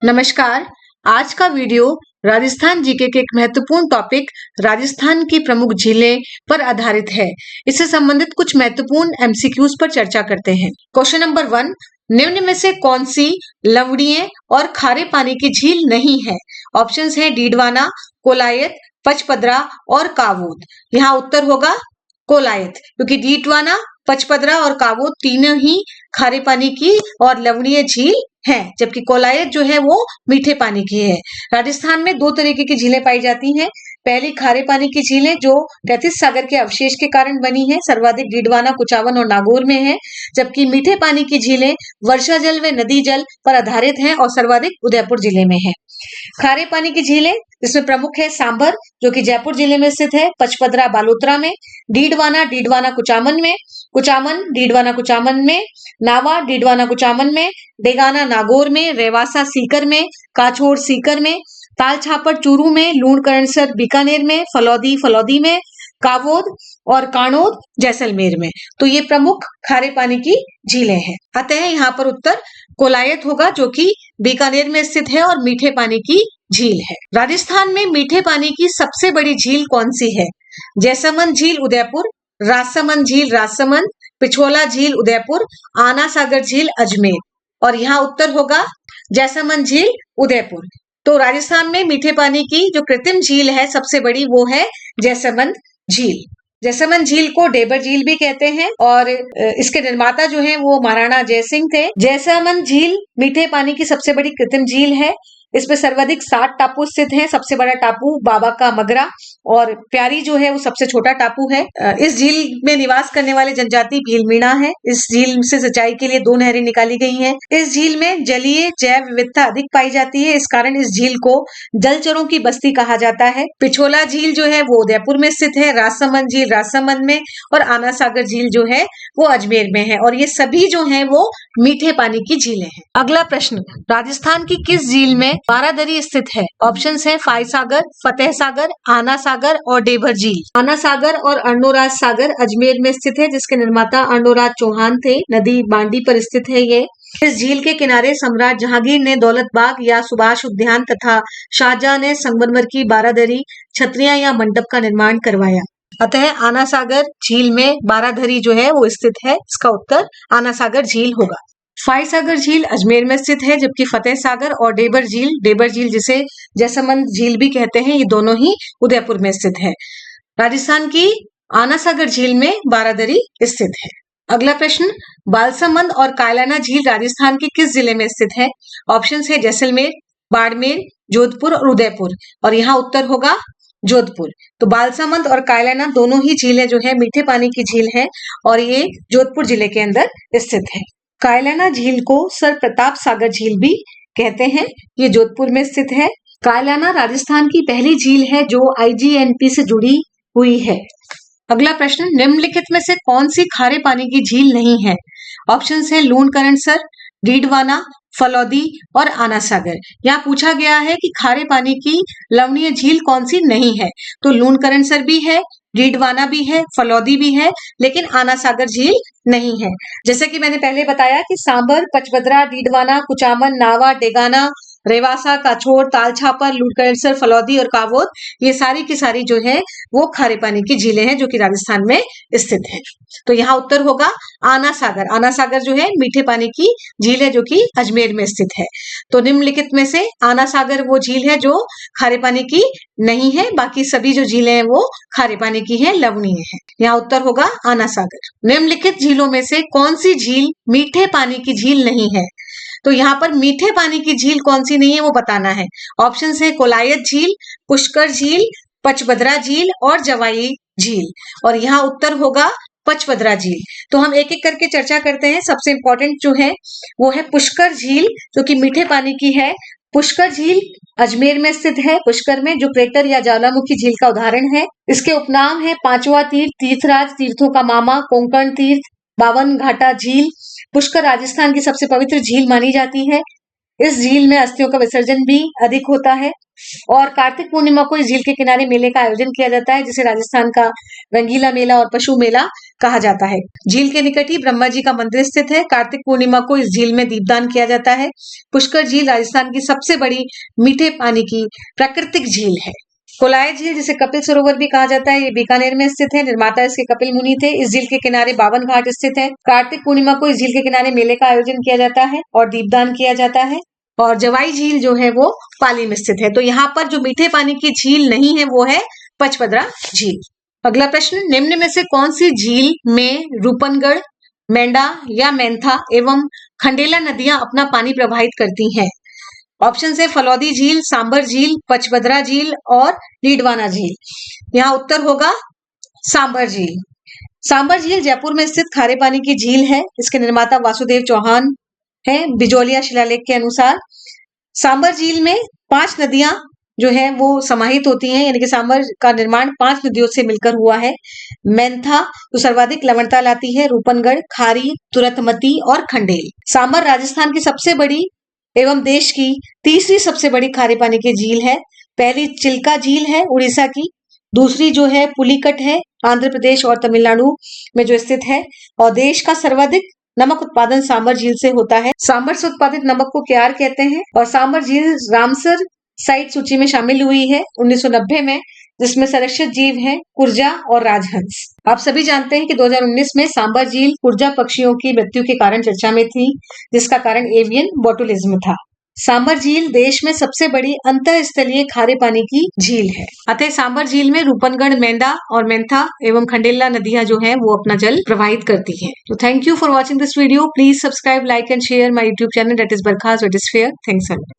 नमस्कार। आज का वीडियो राजस्थान जीके के एक महत्वपूर्ण टॉपिक राजस्थान की प्रमुख झीलें पर आधारित है। इससे संबंधित कुछ महत्वपूर्ण एमसीक्यूज पर चर्चा करते हैं। क्वेश्चन नंबर 1, निम्न में से कौन सी लवणीय और खारे पानी की झील नहीं है? ऑप्शंस हैं डीडवाना, कोलायत, पचपदरा और कावोद। यहाँ उत्तर होगा कोलायत, क्योंकि डीडवाना, पचपदरा और कावोद तीनों ही खारे पानी की और लवणीय झील है, जबकि कोलायत जो है वो मीठे पानी की है। राजस्थान में दो तरीके की झीलें पाई जाती हैं। पहली खारे पानी की झीलें जो तैतीस सागर के अवशेष के कारण बनी है, सर्वाधिक डीडवाना, कुचामन और नागौर में है, जबकि मीठे पानी की झीलें वर्षा जल व नदी जल पर आधारित हैं और सर्वाधिक उदयपुर जिले में है। खारे पानी की झीलें जिसमें प्रमुख है सांभर जो कि जयपुर जिले में स्थित है, पचपदरा बालोतरा में, डीडवाना डीडवाना कुचामन में, कुचामन डीडवाना कुचामन में, नावा डीडवाना कुचामन में, डेगाना नागौर में, रेवासा सीकर में, काछोड़ सीकर में, तालछापर चूरू में, लूणकरणसर बीकानेर में, फलौदी फलौदी में, कावोद और काणोद जैसलमेर में। तो ये प्रमुख खारे पानी की झीलें हैं। अतः यहाँ पर उत्तर कोलायत होगा जो कि बीकानेर में स्थित है और मीठे पानी की झील है। राजस्थान में मीठे पानी की सबसे बड़ी झील कौन सी है? जैसमंद झील उदयपुर, राजसमंद झील राजसमंद, पिछोला झील उदयपुर, आना सागर झील अजमेर। और यहाँ उत्तर होगा जैसमंद झील उदयपुर। तो राजस्थान में मीठे पानी की जो कृत्रिम झील है सबसे बड़ी वो है जैसमंद झील। जैसमंद झील को डेबर झील भी कहते हैं और इसके निर्माता जो हैं वो महाराणा जयसिंह थे। जैसमंद झील मीठे पानी की सबसे बड़ी कृत्रिम झील है। इसमें सर्वाधिक 60 टापू स्थित हैं। सबसे बड़ा टापू बाबा का मगरा और प्यारी जो है वो सबसे छोटा टापू है। इस झील में निवास करने वाले जनजाति भीलमीणा है। इस झील से सिंचाई के लिए 2 नहरें निकाली गई हैं। इस झील में जलीय जैव विविधता अधिक पाई जाती है, इस कारण इस झील को जलचरों की बस्ती कहा जाता है। पिछोला झील जो है वो उदयपुर में स्थित है, राजसमंद झील राजसमंद में और आना सागर झील जो है वो अजमेर में है। और ये सभी जो है वो मीठे पानी की झीलें हैं। अगला प्रश्न, राजस्थान की किस झील में बारादरी स्थित है? ऑप्शंस हैं फाई सागर, फतेह सागर, आना सागर और डेबर झील। आना सागर और अर्णोराज सागर अजमेर में स्थित है, जिसके निर्माता अर्णोराज चौहान थे। नदी बांडी पर स्थित है ये। इस झील के किनारे सम्राट जहांगीर ने दौलत बाग या सुभाष उद्यान तथा शाहजहां ने संगमरमर की बारादरी, छतरियां या मंडप का निर्माण करवाया। अतः आना सागर झील में बारादरी जो है वो स्थित है। इसका उत्तर आना सागर झील होगा। फाई सागर झील अजमेर में स्थित है, जबकि फतेह सागर और डेबर झील जिसे जैसमंद झील भी कहते हैं, ये दोनों ही उदयपुर में स्थित है। राजस्थान की आना सागर झील में बारादरी स्थित है। अगला प्रश्न, बालसमंद और कायलाना झील राजस्थान के किस जिले में स्थित है? ऑप्शन है जैसलमेर, बाड़मेर, जोधपुर और उदयपुर। और यहाँ उत्तर होगा जोधपुर। तो बालसमंद और कायलाना दोनों ही झीलें जो है मीठे पानी की झील है और ये जोधपुर जिले के अंदर स्थित है। कायलाना झील को सर प्रताप सागर झील भी कहते हैं, ये जोधपुर में स्थित है। कायलाना राजस्थान की पहली झील है जो IGNP से जुड़ी हुई है। अगला प्रश्न, निम्नलिखित में से कौन सी खारे पानी की झील नहीं है? ऑप्शंस हैं लूणकरणसर, डीडवाना, फलौदी और आना सागर। यहाँ पूछा गया है कि खारे पानी की लवणीय झील कौन सी नहीं है, तो लूणकरणसर भी है, डीडवाना भी है, फलौदी भी है, लेकिन आना सागर झील नहीं है। जैसे कि मैंने पहले बताया कि सांबर, पचपदरा, डीडवाना, कुचामन, नावा, डेगाना, रेवासा, काछोड़, तालछापर, लूणकरणसर, फलौदी और कावोद, ये सारी की सारी जो है वो खारे पानी की झीलें हैं जो कि राजस्थान में स्थित है। तो यहाँ उत्तर होगा आना सागर। आना सागर जो है मीठे पानी की झील है जो कि अजमेर में स्थित है। तो निम्नलिखित में से आना सागर वो झील है जो खारे पानी की नहीं है, बाकी सभी जो झीलें हैं वो खारे पानी की है, लवणीय है। यहाँ उत्तर होगा आना सागर। निम्नलिखित झीलों में से कौन सी झील मीठे पानी की झील नहीं है? तो यहाँ पर मीठे पानी की झील कौन सी नहीं है वो बताना है। ऑप्शन है कोलायत झील, पुष्कर झील, पचपदरा झील और जवाई झील। और यहाँ उत्तर होगा पचपदरा झील। तो हम एक एक करके चर्चा करते हैं। सबसे इंपॉर्टेंट जो है वो है पुष्कर झील जो कि मीठे पानी की है। पुष्कर झील अजमेर में स्थित है। पुष्कर में जो क्रेटर या ज्वालामुखी झील का उदाहरण है। इसके उपनाम है पांचवा तीर्थ, तीर्थराज, तीर्थों का मामा, कोंकण तीर्थ, 52 घाटा झील। पुष्कर राजस्थान की सबसे पवित्र झील मानी जाती है। इस झील में अस्थियों का विसर्जन भी अधिक होता है और कार्तिक पूर्णिमा को इस झील के किनारे मेले का आयोजन किया जाता है, जिसे राजस्थान का रंगीला मेला और पशु मेला कहा जाता है। झील के निकट ही ब्रह्मा जी का मंदिर स्थित है। कार्तिक पूर्णिमा को इस झील में दीपदान किया जाता है। पुष्कर झील राजस्थान की सबसे बड़ी मीठे पानी की प्राकृतिक झील है। कोलाय झील, जिसे कपिल सरोवर भी कहा जाता है, ये बीकानेर में स्थित है। निर्माता इसके कपिल मुनि थे। इस झील के किनारे 52 घाट स्थित है। कार्तिक पूर्णिमा को इस झील के किनारे मेले का आयोजन किया जाता है और दीपदान किया जाता है। और जवाई झील जो है वो पाली में स्थित है। तो यहाँ पर जो मीठे पानी की झील नहीं है वो है पचपदरा झील। अगला प्रश्न, निम्न में से कौन सी झील में रूपनगढ़, मेंढा या मेंथा एवं खंडेला नदियां अपना पानी प्रवाहित करती हैं? ऑप्शन है फलौदी झील, सांबर झील, पचपदरा झील और लीडवाना झील। यहाँ उत्तर होगा सांबर झील। सांबर झील जयपुर में स्थित खारे पानी की झील है। इसके निर्माता वासुदेव चौहान है। बिजोलिया शिलालेख के अनुसार सांबर झील में 5 नदियां जो है वो समाहित होती हैं, यानी कि सांबर का निर्माण 5 नदियों से मिलकर हुआ है। मेंथा जो सर्वाधिक लवणता लाती है, रूपनगढ़, खारी, तुरतमती और खंडेल। सांबर राजस्थान की सबसे बड़ी एवं देश की तीसरी सबसे बड़ी खारे पानी की झील है। पहली चिल्का झील है उड़ीसा की, दूसरी जो है पुलिकट है आंध्र प्रदेश और तमिलनाडु में जो स्थित है, और देश का सर्वाधिक नमक उत्पादन सांबर झील से होता है। सांबर से उत्पादित नमक को क्यार कहते हैं और सांबर झील रामसर साइट सूची में शामिल हुई है 1990 में, जिसमें संरक्षित जीव हैं कुर्जा और राजहंस। आप सभी जानते हैं कि 2019 में सांबर झील कुर्जा पक्षियों की मृत्यु के कारण चर्चा में थी, जिसका कारण एवियन बोटुलिज्म था। सांबर झील देश में सबसे बड़ी अंतःस्थलीय खारे पानी की झील है। अतः सांबर झील में रूपनगढ़, मेंढा और मेंथा एवं खंडेला नदियां जो हैं वो अपना जल प्रवाहित करती हैं। तो thank you for watching this video. Please subscribe, like and share my YouTube channel, that is बरखास वेटिस्फेयर। Thanks a lot.